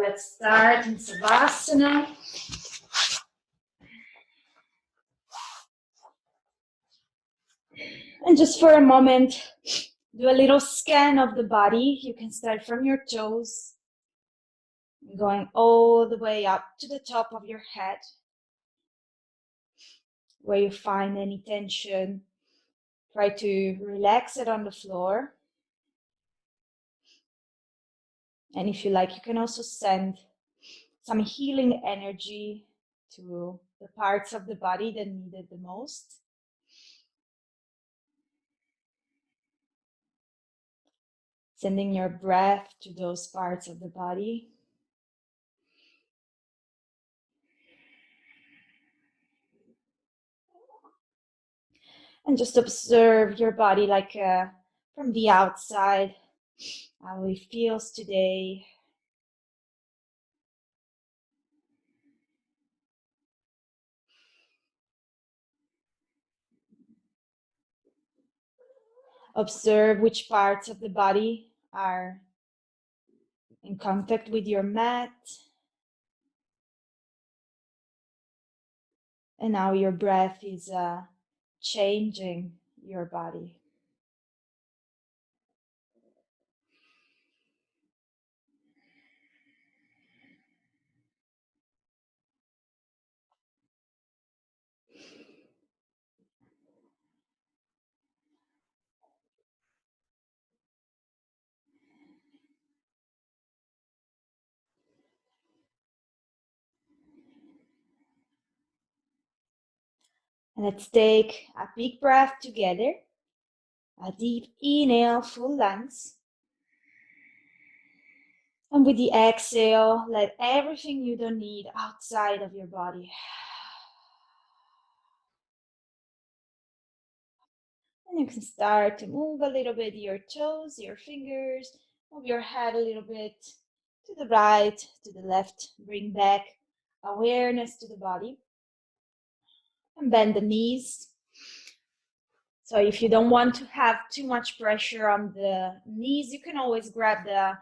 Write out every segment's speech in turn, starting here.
let's start in Savasana. And just for a moment, do a little scan of the body. You can start from your toes, going all the way up to the top of your head, where you find any tension. Try to relax it on the floor. And if you like, you can also send some healing energy to the parts of the body that need it the most. Sending your breath to those parts of the body. And just observe your body like from the outside, how it feels today. Observe which parts of the body are in contact with your mat. And how your breath is changing your body. And let's take a big breath together. A deep inhale, full lungs. And with the exhale, let everything you don't need outside of your body. And you can start to move a little bit your toes, your fingers, move your head a little bit to the right, to the left. Bring back awareness to the body. And bend the knees. So if you don't want to have too much pressure on the knees, you can always grab the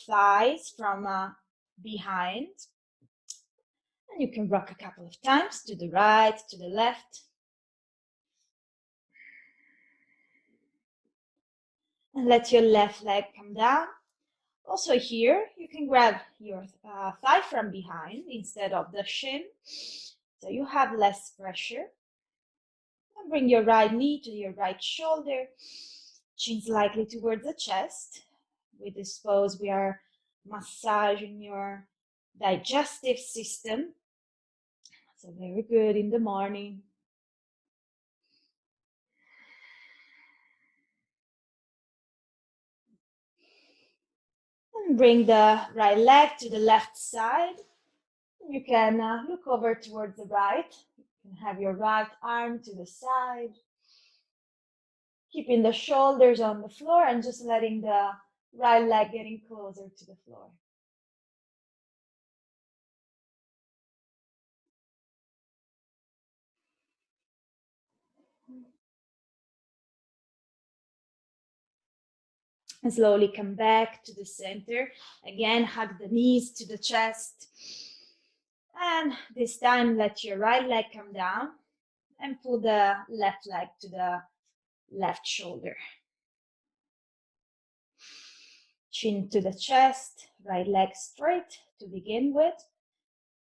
thighs from behind. And you can rock a couple of times to the right, to the left. And let your left leg come down. Also here, you can grab your thigh from behind instead of the shin. So you have less pressure. And bring your right knee to your right shoulder. Chin slightly towards the chest. With this pose, we are massaging your digestive system. So very good in the morning. And bring the right leg to the left side. You can look over towards the right. You can have your right arm to the side. Keeping the shoulders on the floor and just letting the right leg getting closer to the floor. And slowly come back to the center. Again, hug the knees to the chest. And this time, let your right leg come down and pull the left leg to the left shoulder. Chin to the chest, right leg straight to begin with.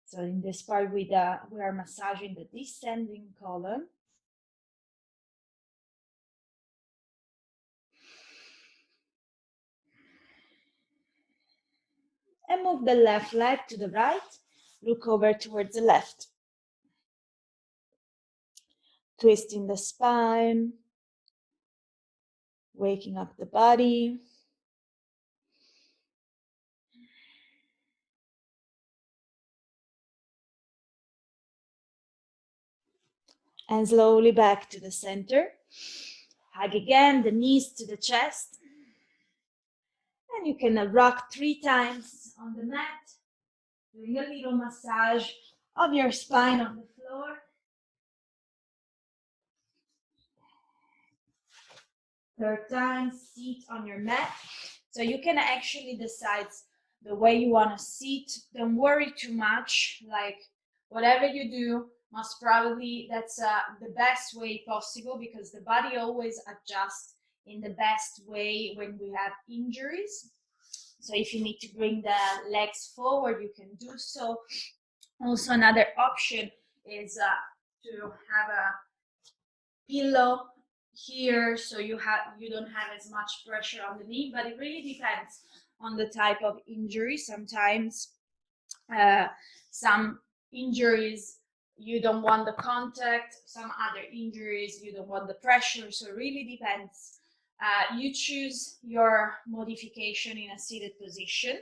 So in this part, we are massaging the descending colon. And move the left leg to the right. Look over towards the left. Twisting the spine. Waking up the body. And slowly back to the center. Hug again the knees to the chest. And you can rock 3 times on the mat, doing a little massage of your spine on the floor. Third time, seat on your mat. So you can actually decide the way you want to sit. Don't worry too much. Like whatever you do, most probably that's the best way possible, because the body always adjusts in the best way when we have injuries. So if you need to bring the legs forward, you can do so. Also, another option is to have a pillow here, so you don't have as much pressure on the knee. But it really depends on the type of injury. Sometimes some injuries you don't want the contact, some other injuries you don't want the pressure, so it really depends. You choose your modification in a seated position,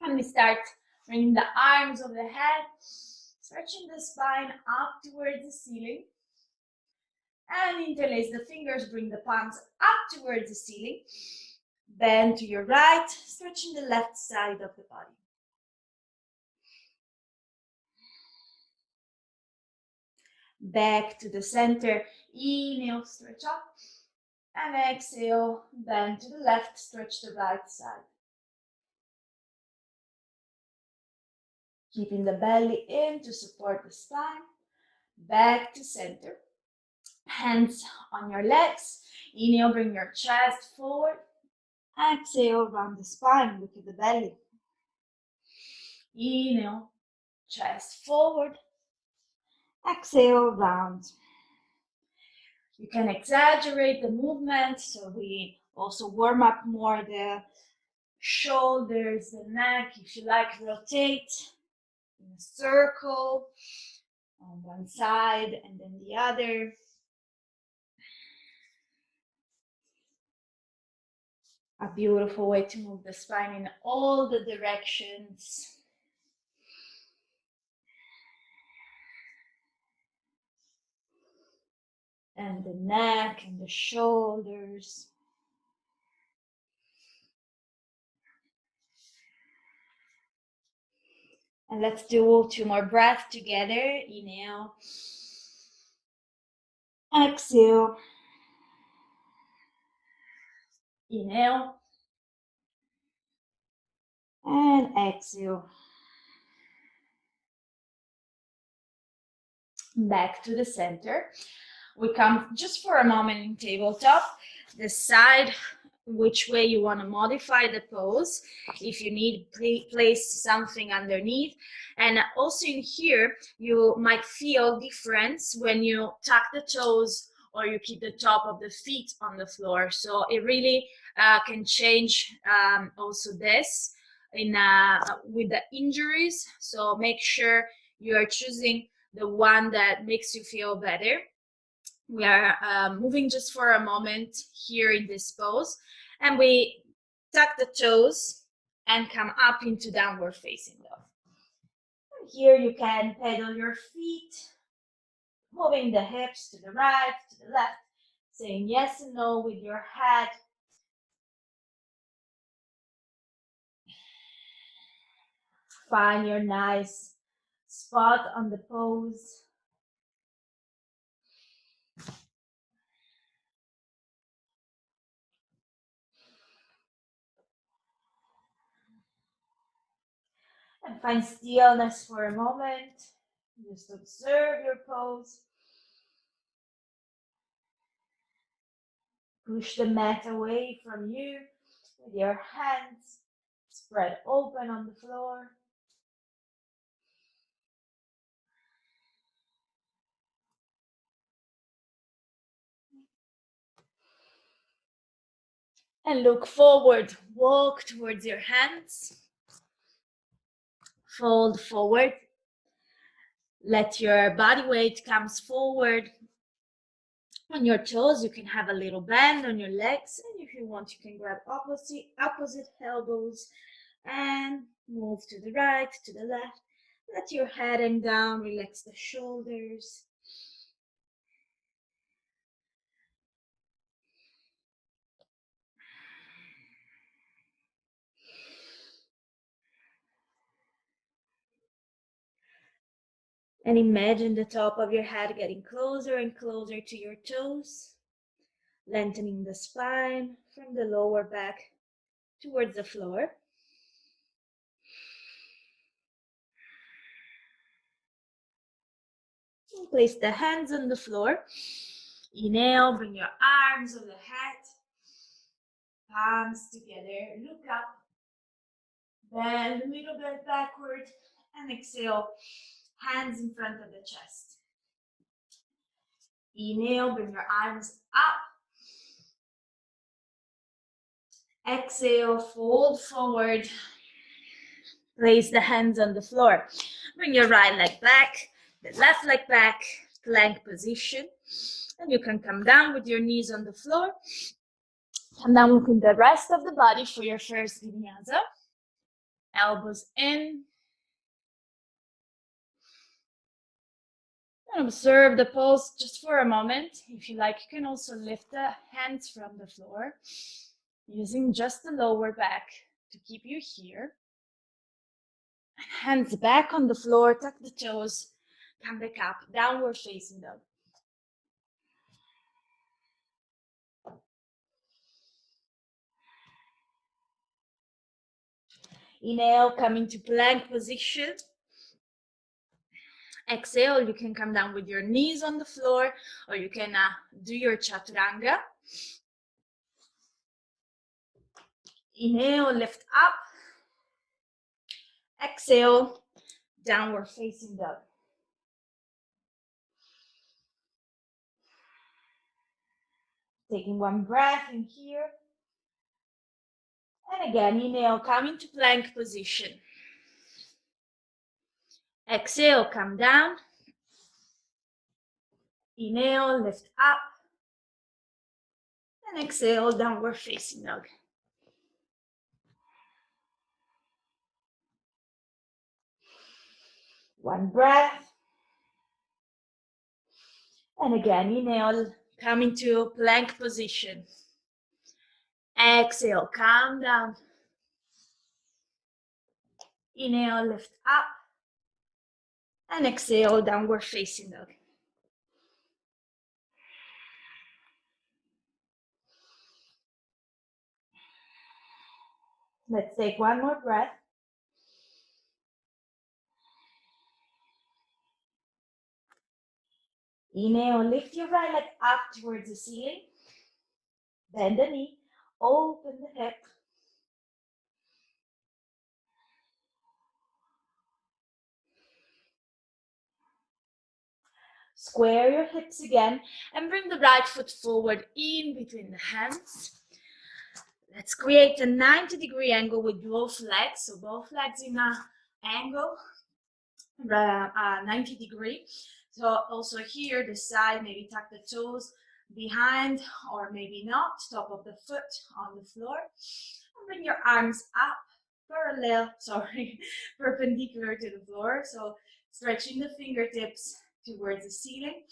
and we start bringing the arms over the head, stretching the spine up towards the ceiling, and interlace the fingers, bring the palms up towards the ceiling, bend to your right, stretching the left side of the body. Back to the center, inhale, stretch up, and exhale, bend to the left, stretch the right side. Keeping the belly in to support the spine, back to center. Hands on your legs, inhale, bring your chest forward, exhale, round the spine, look at the belly. Inhale, chest forward, exhale, round. You can exaggerate the movement, so we also warm up more the shoulders, the neck. If you like, rotate in a circle on one side and then the other. A beautiful way to move the spine in all the directions. And the neck and the shoulders. And let's do 2 more breaths together. Inhale. Exhale. Inhale. And exhale. Back to the center. We come just for a moment in tabletop. Decide which way you want to modify the pose. If you need, place something underneath. And also in here, you might feel difference when you tuck the toes or you keep the top of the feet on the floor. So it really can change also this with the injuries. So make sure you are choosing the one that makes you feel better. We are moving just for a moment here in this pose, and we tuck the toes and come up into downward facing dog. Here you can pedal your feet, moving the hips to the right, to the left, saying yes and no with your head. Find your nice spot on the pose. And find stillness for a moment. Just observe your pose. Push the mat away from you with your hands spread open on the floor. And look forward. Walk towards your hands. Fold forward. Let your body weight comes forward. On your toes, you can have a little bend on your legs. And if you want, you can grab opposite elbows and move to the right, to the left. Let your head hang down, relax the shoulders. And imagine the top of your head getting closer and closer to your toes, lengthening the spine from the lower back towards the floor. Place the hands on the floor. Inhale, bring your arms on the head, palms together, look up, bend a little bit backward, and exhale, hands in front of the chest. Inhale, bring your arms up. Exhale, fold forward. Place the hands on the floor. Bring your right leg back, the left leg back, plank position. And you can come down with your knees on the floor. Come down with the rest of the body for your first vinyasa. Elbows in. And observe the pose just for a moment. If you like, you can also lift the hands from the floor, using just the lower back to keep you here. Hands back on the floor, tuck the toes, come back up, downward facing dog. Inhale, come into plank position. Exhale, you can come down with your knees on the floor, or you can do your chaturanga. Inhale, lift up. Exhale, downward facing dog. Taking one breath in here. And again, inhale, come into plank position. Exhale, come down. Inhale, lift up. And exhale, downward facing dog. One breath. And again, inhale, come into plank position. Exhale, calm down. Inhale, lift up. And exhale, downward facing dog. Let's take one more breath. Inhale, lift your right leg up towards the ceiling. Bend the knee, open the hip. Square your hips again and bring the right foot forward in between the hands. Let's create a 90-degree angle with both legs. So both legs in an angle, 90 degree. So also here, the side, maybe tuck the toes behind or maybe not, top of the foot on the floor. And bring your arms up, perpendicular to the floor. So stretching the fingertips towards the ceiling.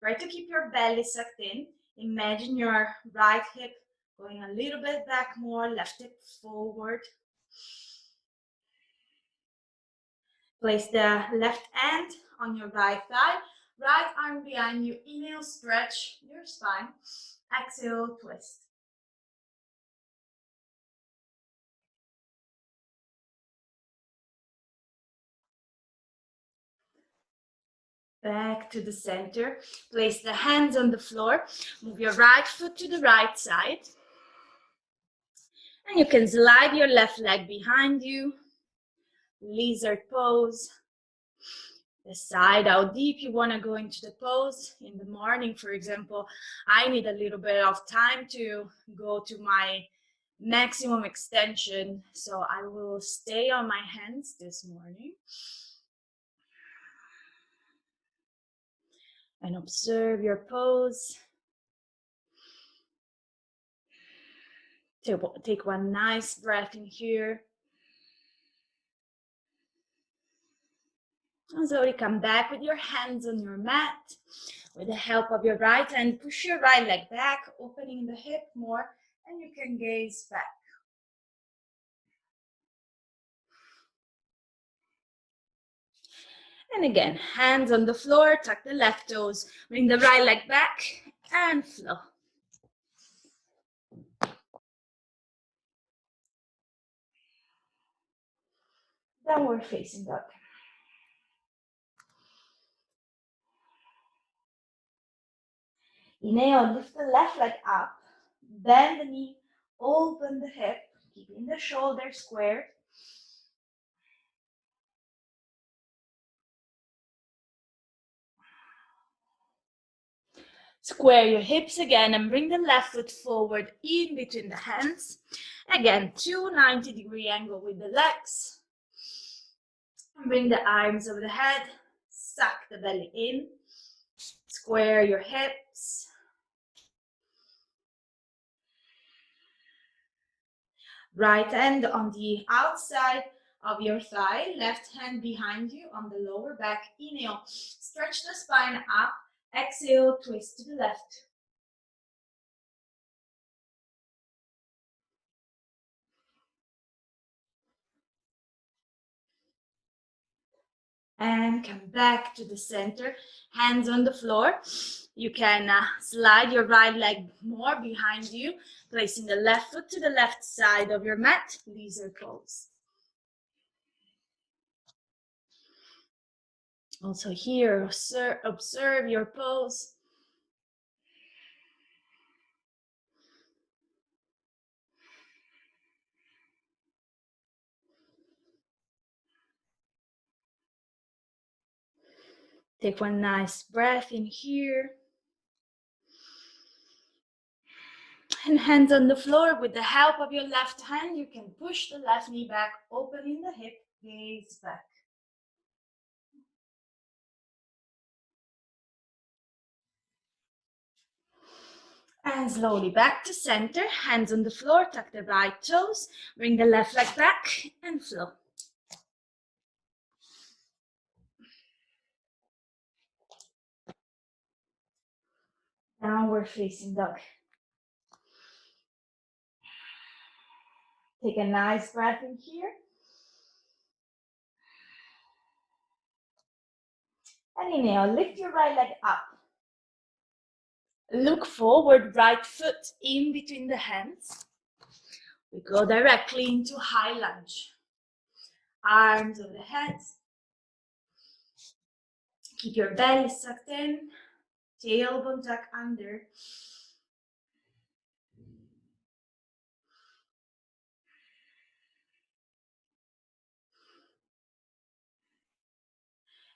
Try to keep your belly sucked in. Imagine your right hip going a little bit back more, left hip forward. Place the left hand on your right thigh, right arm behind you. Inhale, stretch your spine. Exhale, twist. Back to the center. Place the hands on the floor. Move your right foot to the right side. And you can slide your left leg behind you. Lizard pose. Decide how deep you want to go into the pose. In the morning, for example, I need a little bit of time to go to my maximum extension, so I will stay on my hands this morning. And observe your pose. Take one nice breath in here. And slowly come back with your hands on your mat. With the help of your right hand, push your right leg back, opening the hip more, and you can gaze back. And again, hands on the floor, tuck the left toes, bring the right leg back, and flow. Downward facing dog. Inhale, lift the left leg up, bend the knee, open the hip, keeping the shoulder squared. Square your hips again and bring the left foot forward in between the hands. Again, 90-degree angle with the legs. Bring the arms over the head, suck the belly in, square your hips. Right hand on the outside of your thigh, left hand behind you on the lower back. Inhale, stretch the spine up. Exhale, twist to the left. And come back to the center, hands on the floor. You can slide your right leg more behind you, placing the left foot to the left side of your mat, lizard pose. Also here, observe your pose. Take one nice breath in here. And hands on the floor. With the help of your left hand, you can push the left knee back, opening the hip, gaze back. And slowly back to center, hands on the floor, tuck the right toes, bring the left leg back and flow. Downward facing dog. Take a nice breath in here. And inhale, lift your right leg up. Look forward, right foot in between the hands. We go directly into high lunge. Arms over the head. Keep your belly sucked in. Tailbone tuck under.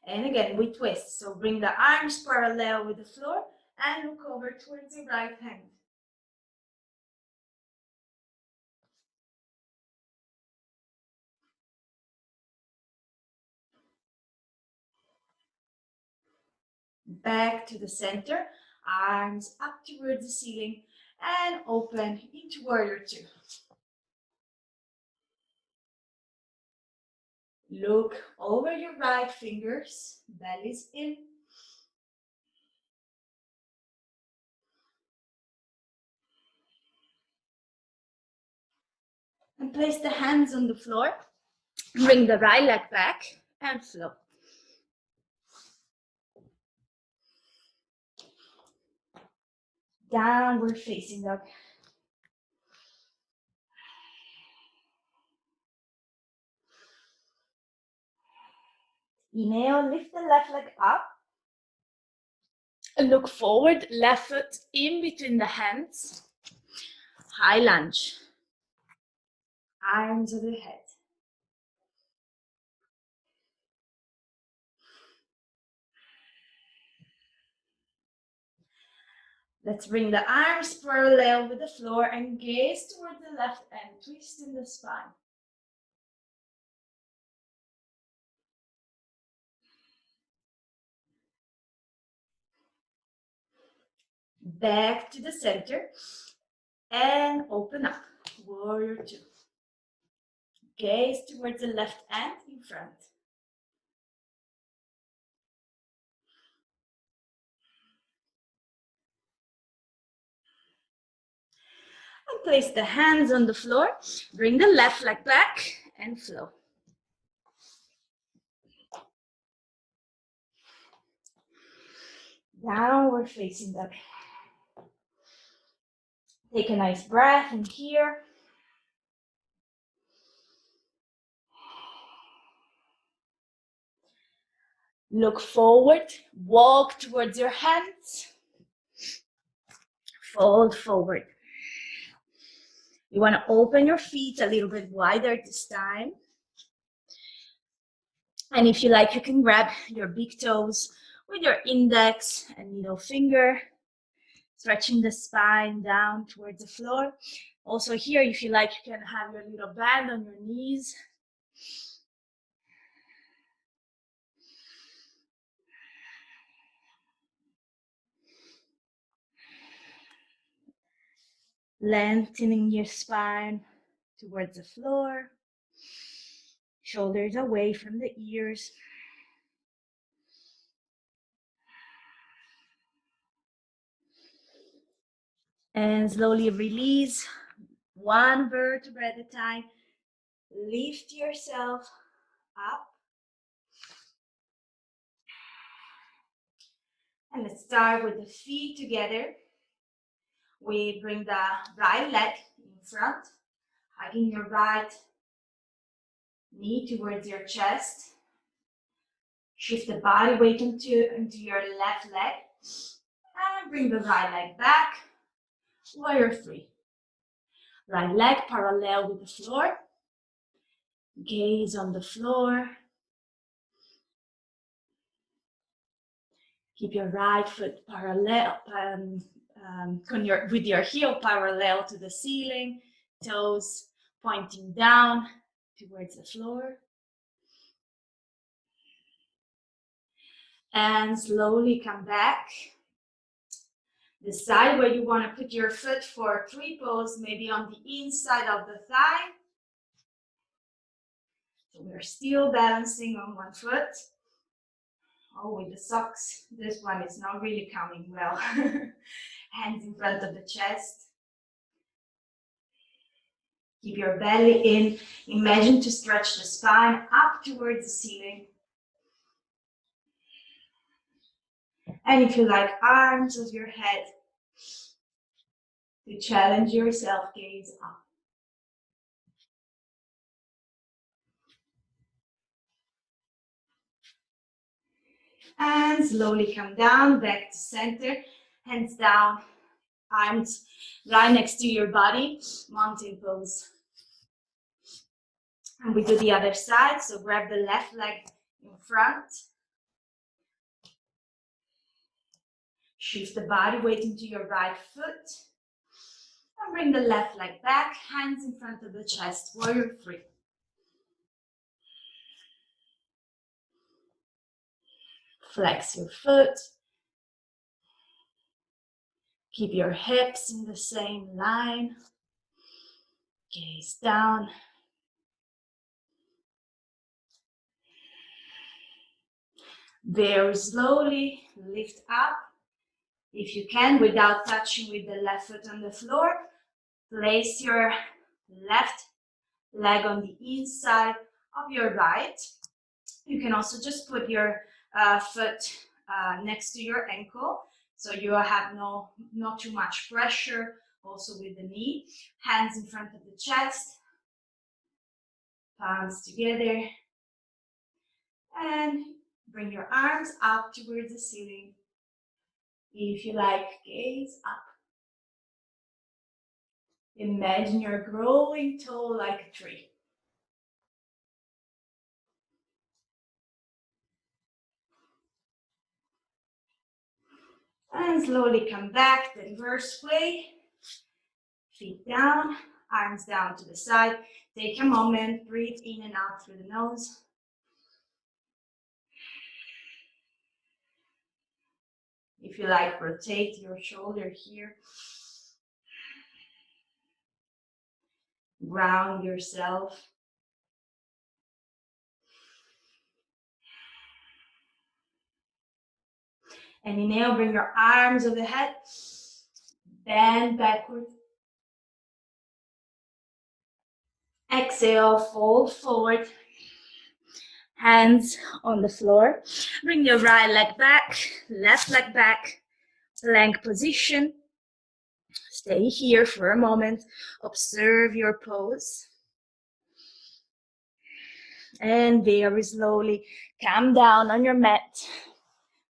And again, we twist. So bring the arms parallel with the floor and look over towards your right hand. Back to the center, arms up towards the ceiling and open into warrior two. Look over your right fingers, belly's in. And place the hands on the floor. Bring the right leg back and flow. Downward facing dog. Inhale, lift the left leg up. Look forward, left foot in between the hands. High lunge. Arms over the head. Let's bring the arms parallel with the floor and gaze toward the left and twist in the spine. Back to the center and open up. Warrior two. Gaze towards the left hand in front. And place the hands on the floor. Bring the left leg back and flow. Downward facing dog. Take a nice breath in here. Look forward, walk towards your hands. Fold forward. You want to open your feet a little bit wider this time. And if you like, you can grab your big toes with your index and middle finger, stretching the spine down towards the floor. Also here, if you like, you can have your little band on your knees. Lengthening your spine towards the floor. Shoulders away from the ears. And slowly release one vertebra at a time. Lift yourself up. And let's start with the feet together. We bring the right leg in front, hugging your right knee towards your chest. Shift the body weight into your left leg. And bring the right leg back. Warrior 3. Right leg parallel with the floor. Gaze on the floor. Keep your right foot parallel, with your heel parallel to the ceiling. Toes pointing down towards the floor. And slowly come back. Decide where you want to put your foot for tree pose, maybe on the inside of the thigh. So we're still balancing on one foot. Oh, with the socks, this one is not really coming well. Hands in front of the chest. Keep your belly in. Imagine to stretch the spine up towards the ceiling. And if you like, arms of your head to challenge yourself, gaze up. And slowly come down, back to center, hands down, arms right next to your body, mountain pose. And we do the other side, so grab the left leg in front. Shift the body weight into your right foot. And bring the left leg back, hands in front of the chest, warrior 3. Flex your foot. Keep your hips in the same line. Gaze down. Very slowly lift up. If you can, without touching with the left foot on the floor, place your left leg on the inside of your right. You can also just put your foot next to your ankle, so you have not too much pressure. Also with the knee, hands in front of the chest, palms together, and bring your arms up towards the ceiling. If you like, gaze up. Imagine you're growing tall like a tree. And slowly come back, the reverse way. Feet down, arms down to the side. Take a moment, breathe in and out through the nose. If you like, rotate your shoulder here. Ground yourself. And inhale, bring your arms over the head. Bend backward. Exhale, fold forward. Hands on the floor. Bring your right leg back, left leg back. Plank position. Stay here for a moment. Observe your pose. And very slowly come down on your mat.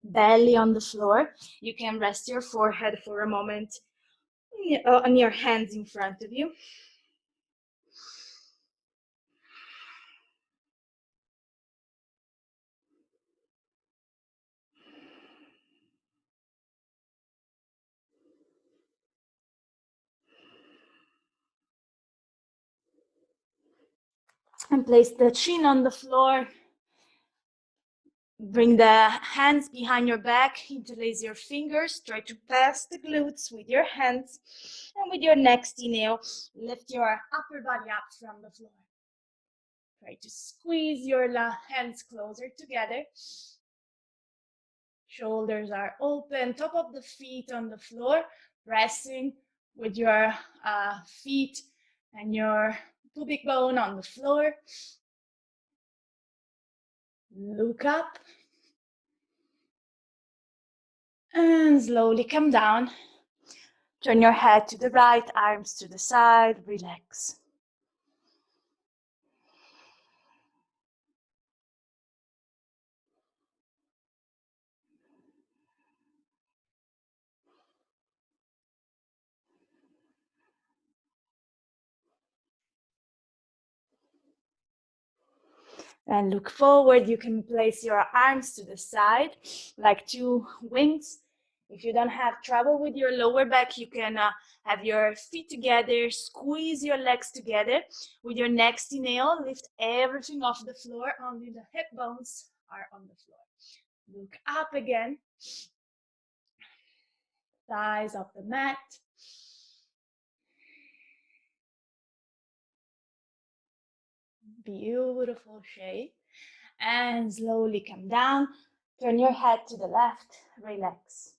Belly on the floor. You can rest your forehead for a moment on your hands in front of you. And place the chin on the floor. Bring the hands behind your back, interlace your fingers, try to pass the glutes with your hands, and with your next inhale, lift your upper body up from the floor. Try to squeeze your hands closer together. Shoulders are open, top of the feet on the floor, pressing with your feet and your pubic bone on the floor. Look up. And slowly come down. Turn your head to the right, arms to the side, relax. And look forward. You can place your arms to the side like two wings. If you don't have trouble with your lower back, you can have your feet together, squeeze your legs together. With your next inhale, lift everything off the floor. Only the hip bones are on the floor. Look up again. Thighs off the mat. Beautiful shape. And slowly come down. Turn your head to the left. Relax.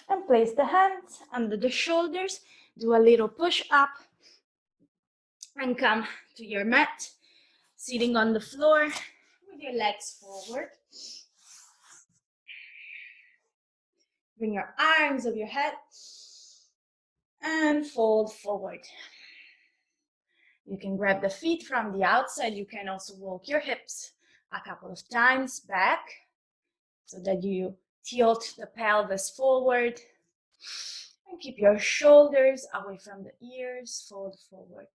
And place the hands under the shoulders. Do a little push up. And come to your mat. Sitting on the floor with your legs forward. Bring your arms over your head. And fold forward. You can grab the feet from the outside. You can also walk your hips a couple of times back so that you tilt the pelvis forward. And keep your shoulders away from the ears. Fold forward.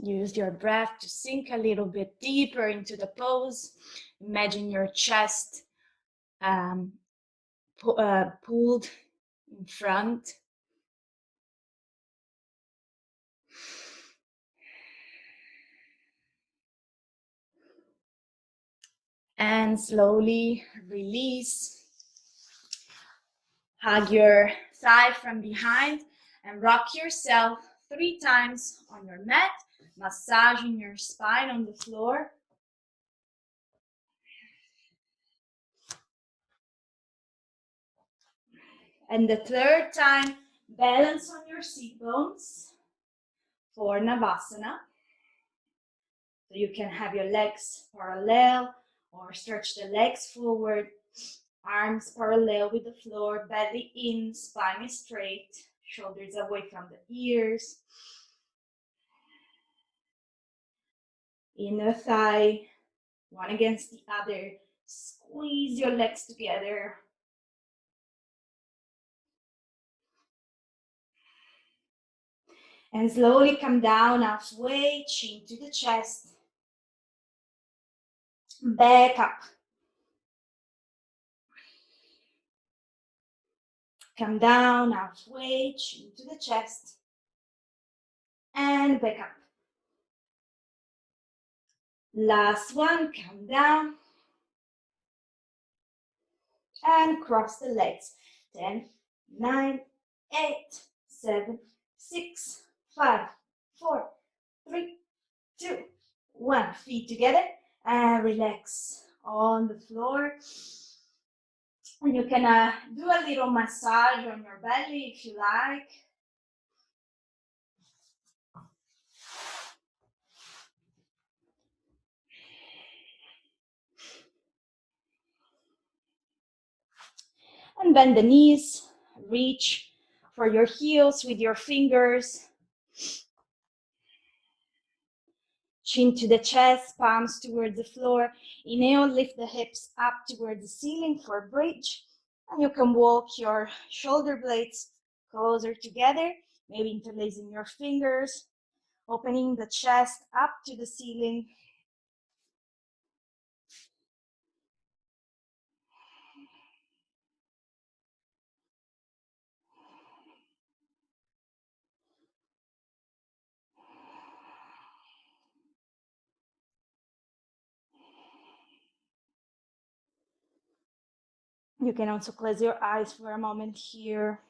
Use your breath to sink a little bit deeper into the pose. Imagine your chest pulled in front. And slowly release. Hug your thigh from behind and rock yourself 3 times on your mat, massaging your spine on the floor. And the 3rd time, balance on your seat bones for Nabasana. So you can have your legs parallel or stretch the legs forward, arms parallel with the floor, belly in, spine is straight, shoulders away from the ears. Inner thigh, one against the other. Squeeze your legs together. And slowly come down halfway, chin to the chest. Back up. Come down halfway, chin to the chest. And back up. Last one, come down. And cross the legs. 10, 9, 8, 7, 6, 5, 4, 3, 2, 1. Feet together and relax on the floor. And you can do a little massage on your belly if you like. And bend the knees, reach for your heels with your fingers. Chin to the chest, palms towards the floor. Inhale, lift the hips up towards the ceiling for a bridge. And you can walk your shoulder blades closer together, maybe interlacing your fingers, opening the chest up to the ceiling. You can also close your eyes for a moment here.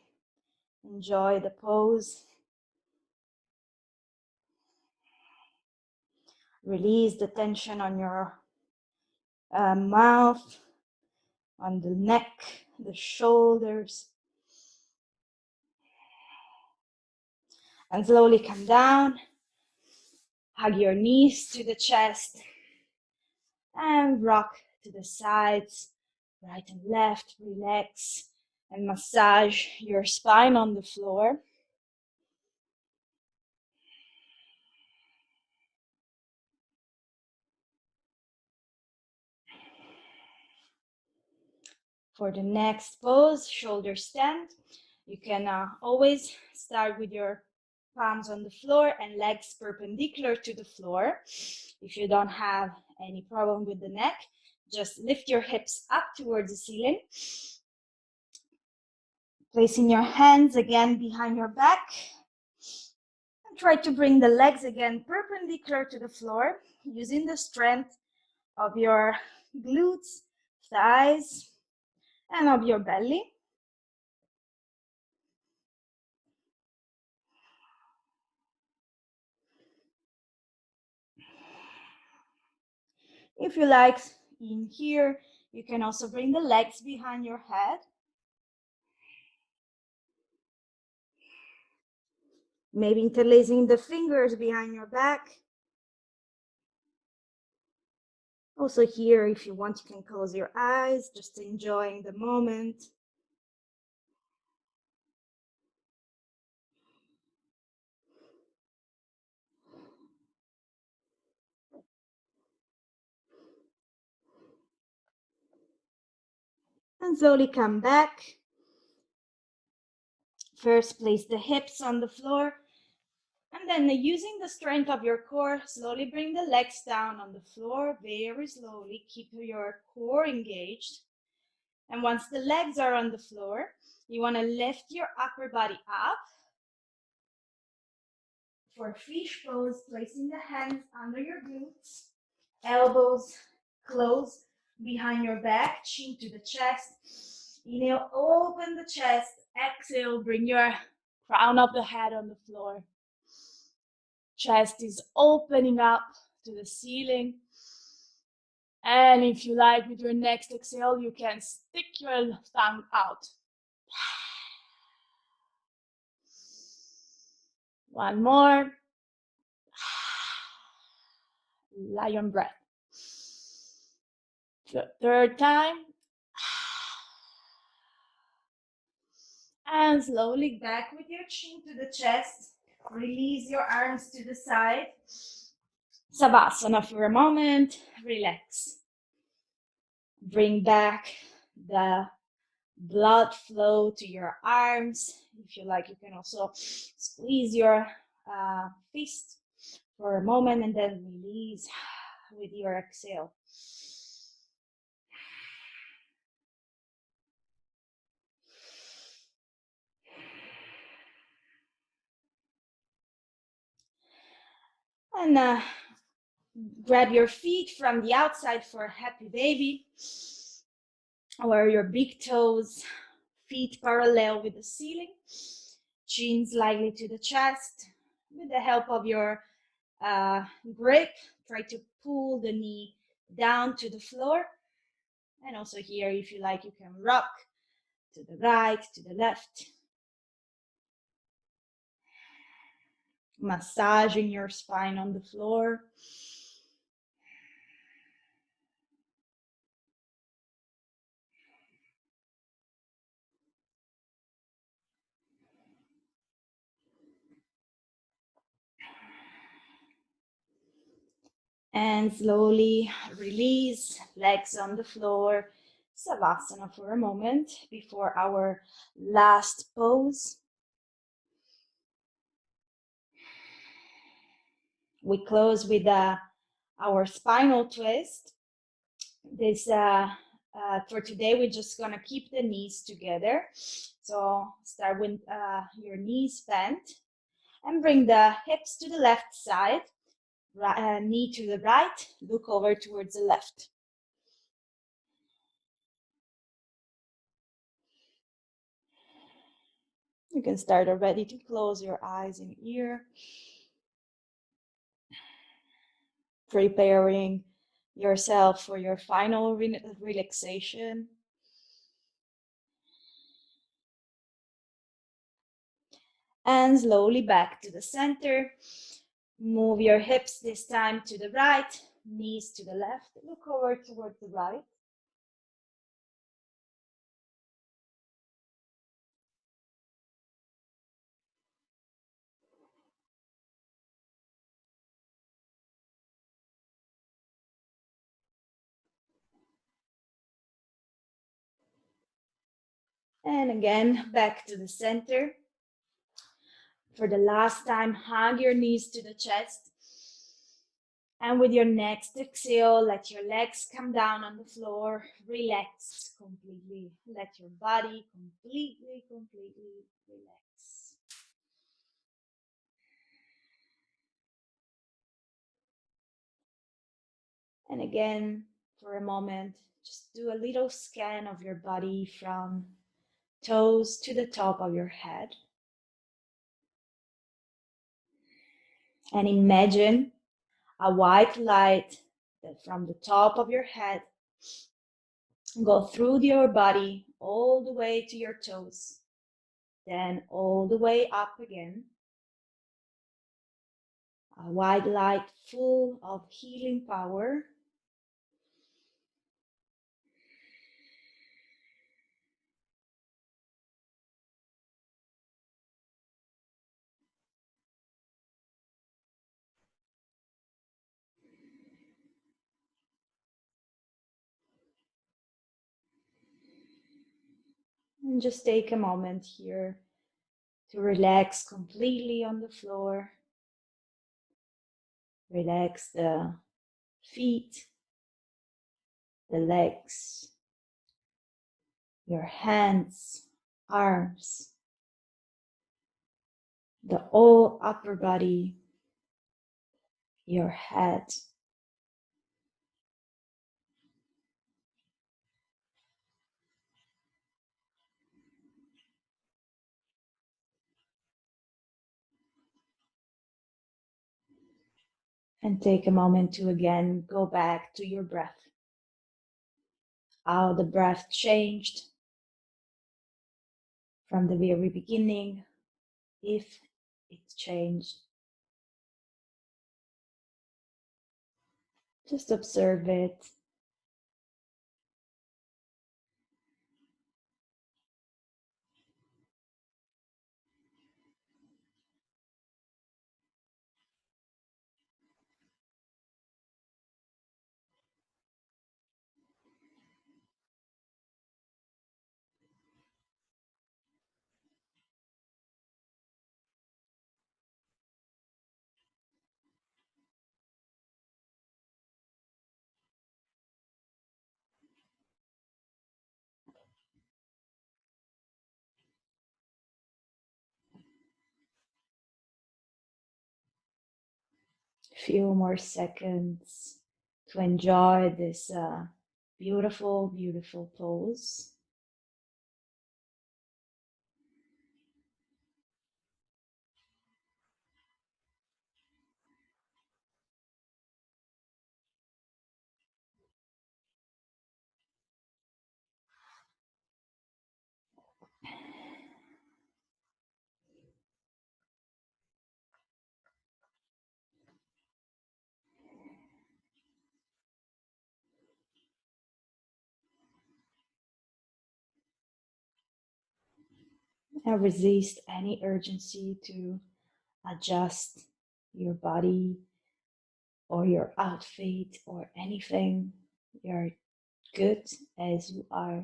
Enjoy the pose. Release the tension on your mouth, on the neck, the shoulders. And slowly come down. Hug your knees to the chest. And rock to the sides, right and left. Relax and massage your spine on the floor. For the next pose, shoulder stand, you can always start with your palms on the floor and legs perpendicular to the floor. If you don't have any problem with the neck, just lift your hips up towards the ceiling. Placing your hands again behind your back. And try to bring the legs again perpendicular to the floor, using the strength of your glutes, thighs, and of your belly. If you like, in here, you can also bring the legs behind your head. Maybe interlacing the fingers behind your back. Also here, if you want, you can close your eyes, just enjoying the moment. And slowly come back. First, place the hips on the floor. And then using the strength of your core, slowly bring the legs down on the floor, very slowly. Keep your core engaged. And once the legs are on the floor, you want to lift your upper body up. For fish pose, placing the hands under your glutes, elbows close behind your back, chin to the chest. Inhale, open the chest. Exhale, bring your crown of the head on the floor. Chest is opening up to the ceiling. And if you like, with your next exhale, you can stick your tongue out. One more. Lion breath. Third time. And slowly back with your chin to the chest. Release your arms to the side. Savasana for a moment. Relax. Bring back the blood flow to your arms. If you like, you can also squeeze your fist for a moment and then release with your exhale. And grab your feet from the outside for a happy baby, or your big toes, feet parallel with the ceiling, chin slightly to the chest, With the help of your grip, try to pull the knee down to the floor. And also here, if you like, you can rock to the right, to the left. Massaging your spine on the floor. And slowly release, legs on the floor. Savasana for a moment before our last pose. We close with our spinal twist. This for today, we're just gonna keep the knees together. So start with your knees bent and bring the hips to the left side, knee to the right, look over towards the left. You can start already to close your eyes and ear, preparing yourself for your final relaxation. And slowly back to the center. Move your hips this time to the right, knees to the left. Look over towards the right. And again, back to the center. For the last time, hug your knees to the chest. And with your next exhale, let your legs come down on the floor. Relax completely. Let your body completely relax. And again, for a moment, just do a little scan of your body from toes to the top of your head. And imagine a white light that from the top of your head go through your body all the way to your toes, then all the way up again. A white light full of healing power. And just take a moment here to relax completely on the floor. Relax the feet, the legs, your hands, arms, the whole upper body, your head. And take a moment to again go back to your breath. How the breath changed from the very beginning, if it changed. Just observe it. Few more seconds to enjoy this beautiful, beautiful pose. and resist any urgency to adjust your body or your outfit or anything. You're good as you are.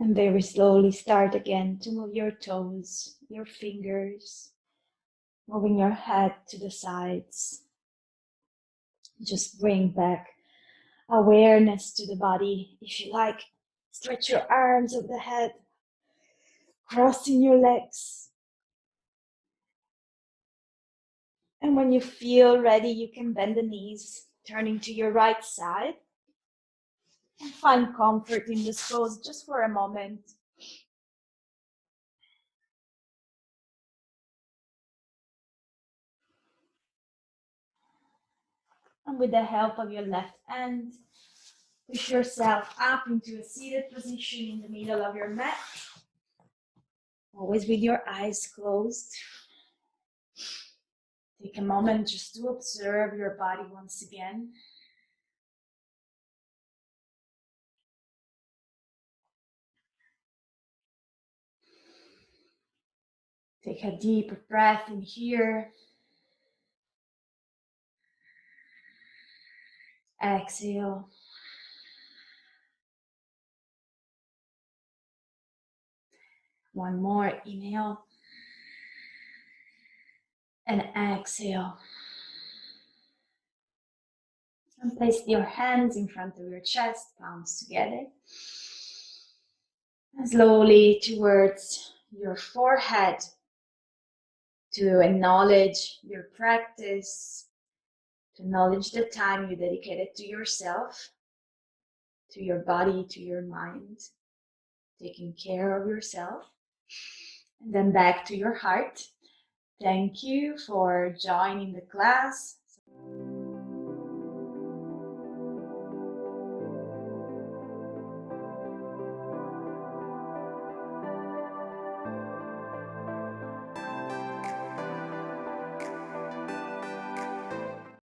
And very slowly start again to move your toes, your fingers, moving your head to the sides. Just bring back awareness to the body. If you like, stretch your arms over the head, crossing your legs. And when you feel ready, you can bend the knees, turning to your right side. And find comfort in this pose just for a moment. And with the help of your left hand, push yourself up into a seated position in the middle of your mat. Always with your eyes closed. Take a moment just to observe your body once again. Take a deep breath in here. Exhale. One more inhale. And exhale. And place your hands in front of your chest, palms together. And slowly towards your forehead to acknowledge your practice, to acknowledge the time you dedicated to yourself, to your body, to your mind, taking care of yourself. And then back to your heart. Thank you for joining the class.